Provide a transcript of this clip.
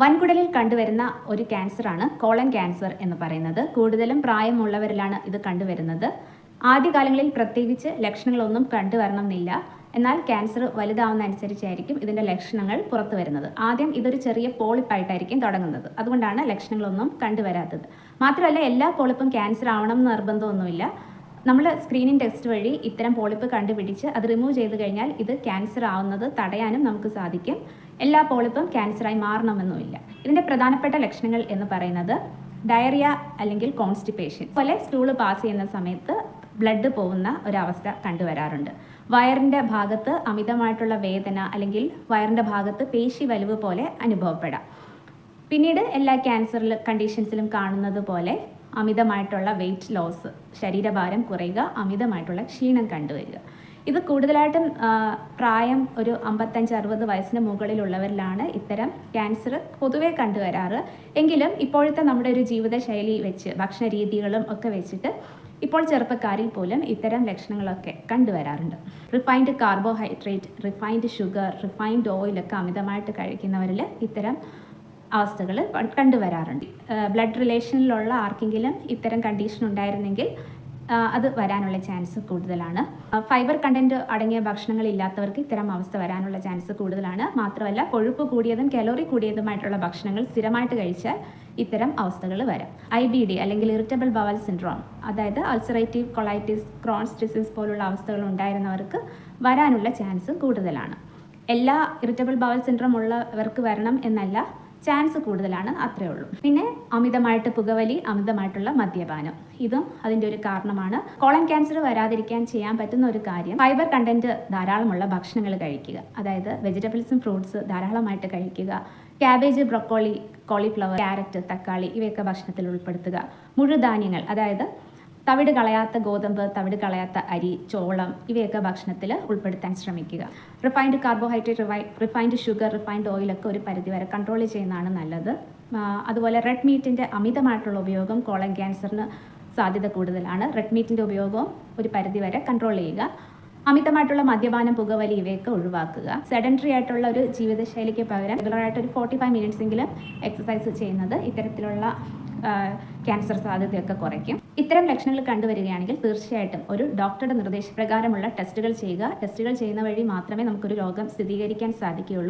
വൻകുടലിൽ കണ്ടുവരുന്ന ഒരു ക്യാൻസറാണ് colon cancer എന്ന് പറയുന്നത്. കൂടുതലും പ്രായമുള്ളവരിലാണ് ഇത് കണ്ടുവരുന്നത്. ആദ്യകാലങ്ങളിൽ പ്രത്യേകിച്ച് ലക്ഷണങ്ങളൊന്നും കണ്ടുവരണമെന്നില്ല. എന്നാൽ ക്യാൻസർ വലുതാവുന്ന അനുസരിച്ചായിരിക്കും ഇതിൻ്റെ ലക്ഷണങ്ങൾ പുറത്തു വരുന്നത്. ആദ്യം ഇതൊരു ചെറിയ പോളിപ്പായിട്ടായിരിക്കും തുടങ്ങുന്നത്. അതുകൊണ്ടാണ് ലക്ഷണങ്ങളൊന്നും കണ്ടുവരാത്തത്. മാത്രമല്ല, എല്ലാ പോളിപ്പും ക്യാൻസർ ആവണം എന്ന് നിർബന്ധമൊന്നുമില്ല. നമ്മൾ സ്ക്രീനിങ് ടെസ്റ്റ് വഴി ഇത്തരം പോളിപ്പ് കണ്ടുപിടിച്ച് അത് റിമൂവ് ചെയ്ത് കഴിഞ്ഞാൽ ഇത് ക്യാൻസർ ആവുന്നത് തടയാനും നമുക്ക് സാധിക്കും. എല്ലാ പോളിപ്പും ക്യാൻസറായി മാറണമെന്നുമില്ല. ഇതിൻ്റെ പ്രധാനപ്പെട്ട ലക്ഷണങ്ങൾ എന്ന് പറയുന്നത് ഡയറിയ അല്ലെങ്കിൽ കോൺസ്റ്റിപ്പേഷൻ പോലെ സ്റ്റൂള് പാസ് ചെയ്യുന്ന സമയത്ത് ബ്ലഡ് പോകുന്ന ഒരവസ്ഥ കണ്ടുവരാറുണ്ട്. വയറിൻ്റെ ഭാഗത്ത് അമിതമായിട്ടുള്ള വേദന അല്ലെങ്കിൽ വയറിൻ്റെ ഭാഗത്ത് പേശി വലിവ് പോലെ അനുഭവപ്പെടാം. പിന്നീട് എല്ലാ ക്യാൻസർ കണ്ടീഷൻസിലും കാണുന്നത് പോലെ അമിതമായിട്ടുള്ള വെയിറ്റ് ലോസ്, ശരീരഭാരം കുറയുക, അമിതമായിട്ടുള്ള ക്ഷീണം കണ്ടുവരിക. ഇത് കൂടുതലായിട്ടും പ്രായം ഒരു 55-60 വയസ്സിന് മുകളിലുള്ളവരിലാണ് ഇത്തരം ക്യാൻസർ പൊതുവേ കണ്ടുവരാറ്. എങ്കിലും ഇപ്പോഴത്തെ നമ്മുടെ ഒരു ജീവിതശൈലി വെച്ച്, ഭക്ഷണ രീതികളും ഒക്കെ വെച്ചിട്ട് ഇപ്പോൾ ചെറുപ്പക്കാരിൽ പോലും ഇത്തരം ലക്ഷണങ്ങളൊക്കെ കണ്ടുവരാറുണ്ട്. Refined carbohydrate, refined sugar, refined ഓയിലൊക്കെ അമിതമായിട്ട് കഴിക്കുന്നവരിൽ ഇത്തരം അവസ്ഥകൾ കണ്ടുവരാറുണ്ട്. ബ്ലഡ് റിലേഷനിലുള്ള ആർക്കെങ്കിലും ഇത്തരം കണ്ടീഷൻ ഉണ്ടായിരുന്നെങ്കിൽ അത് വരാനുള്ള ചാൻസ് കൂടുതലാണ്. ഫൈബർ കണ്ടൻറ്റ് അടങ്ങിയ ഭക്ഷണങ്ങൾ ഇല്ലാത്തവർക്ക് ഇത്തരം അവസ്ഥ വരാനുള്ള ചാൻസ് കൂടുതലാണ്. മാത്രമല്ല, കൊഴുപ്പ് കൂടിയതും കലോറി കൂടിയതുമായിട്ടുള്ള ഭക്ഷണങ്ങൾ സ്ഥിരമായിട്ട് കഴിച്ചാൽ ഇത്തരം അവസ്ഥകൾ വരാം. IBD അല്ലെങ്കിൽ ഇറിറ്റബിൾ ബവൽ സിൻഡ്രോം, അതായത് അൾസറേറ്റീവ് കൊളൈറ്റിസ്, ക്രോൺസ് ഡിസീസ് പോലുള്ള അവസ്ഥകൾ ഉണ്ടായിരുന്നവർക്ക് വരാനുള്ള ചാൻസ് കൂടുതലാണ്. എല്ലാ ഇറിറ്റബിൾ ബവൽ സിൻഡ്രോം ഉള്ളവർക്ക് വരണം എന്നല്ല, ചാൻസ് കൂടുതലാണ്, അത്രയേ ഉള്ളൂ. പിന്നെ അമിതമായിട്ട് പുകവലി, അമിതമായിട്ടുള്ള മദ്യപാനം, ഇതും അതിൻ്റെ ഒരു കാരണമാണ്. കോളൻ ക്യാൻസർ വരാതിരിക്കാൻ ചെയ്യാൻ പറ്റുന്ന ഒരു കാര്യം ഫൈബർ കണ്ടന്റ് ധാരാളമുള്ള ഭക്ഷണങ്ങൾ കഴിക്കുക. അതായത് വെജിറ്റബിൾസും ഫ്രൂട്ട്സ് ധാരാളമായിട്ട് കഴിക്കുക. ക്യാബേജ്, ബ്രൊക്കോളി, കോളിഫ്ലവർ, ക്യാരറ്റ്, തക്കാളി ഇവയൊക്കെ ഭക്ഷണത്തിൽ ഉൾപ്പെടുത്തുക. മുഴുധാന്യങ്ങൾ, അതായത് തവിട് കളയാത്ത ഗോതമ്പ്, തവിട് കളയാത്ത അരി, ചോളം ഇവയൊക്കെ ഭക്ഷണത്തിൽ ഉൾപ്പെടുത്താൻ ശ്രമിക്കുക. Refined carbohydrate, refined sugar, refined ഓയിലൊക്കെ ഒരു പരിധിവരെ കൺട്രോൾ ചെയ്യുന്നതാണ് നല്ലത്. അതുപോലെ റെഡ് മീറ്റിൻ്റെ അമിതമായിട്ടുള്ള ഉപയോഗം കോളൻ ക്യാൻസറിന് സാധ്യത കൂടുതലാണ്. റെഡ് മീറ്റിൻ്റെ ഉപയോഗവും ഒരു പരിധിവരെ കൺട്രോൾ ചെയ്യുക. അമിതമായിട്ടുള്ള മദ്യപാനം, പുകവലി ഇവയൊക്കെ ഒഴിവാക്കുക. സെഡൻറ്ററി ആയിട്ടുള്ള ഒരു ജീവിതശൈലിക്ക് പകരം റെഗുലറായിട്ട് ഒരു 45 മിനിറ്റ്സ് എങ്കിലും എക്സസൈസ് ചെയ്യുന്നത് ഇത്തരത്തിലുള്ള ക്യാൻസർ സാധ്യതയൊക്കെ കുറയ്ക്കും. ഇത്തരം ലക്ഷണങ്ങൾ കണ്ടുവരികയാണെങ്കിൽ തീർച്ചയായിട്ടും ഒരു ഡോക്ടറുടെ നിർദ്ദേശപ്രകാരമുള്ള ടെസ്റ്റുകൾ ചെയ്യുക. ടെസ്റ്റുകൾ ചെയ്യുന്ന വഴി മാത്രമേ നമുക്കൊരു രോഗം സ്ഥിരീകരിക്കാൻ സാധിക്കുകയുള്ളൂ.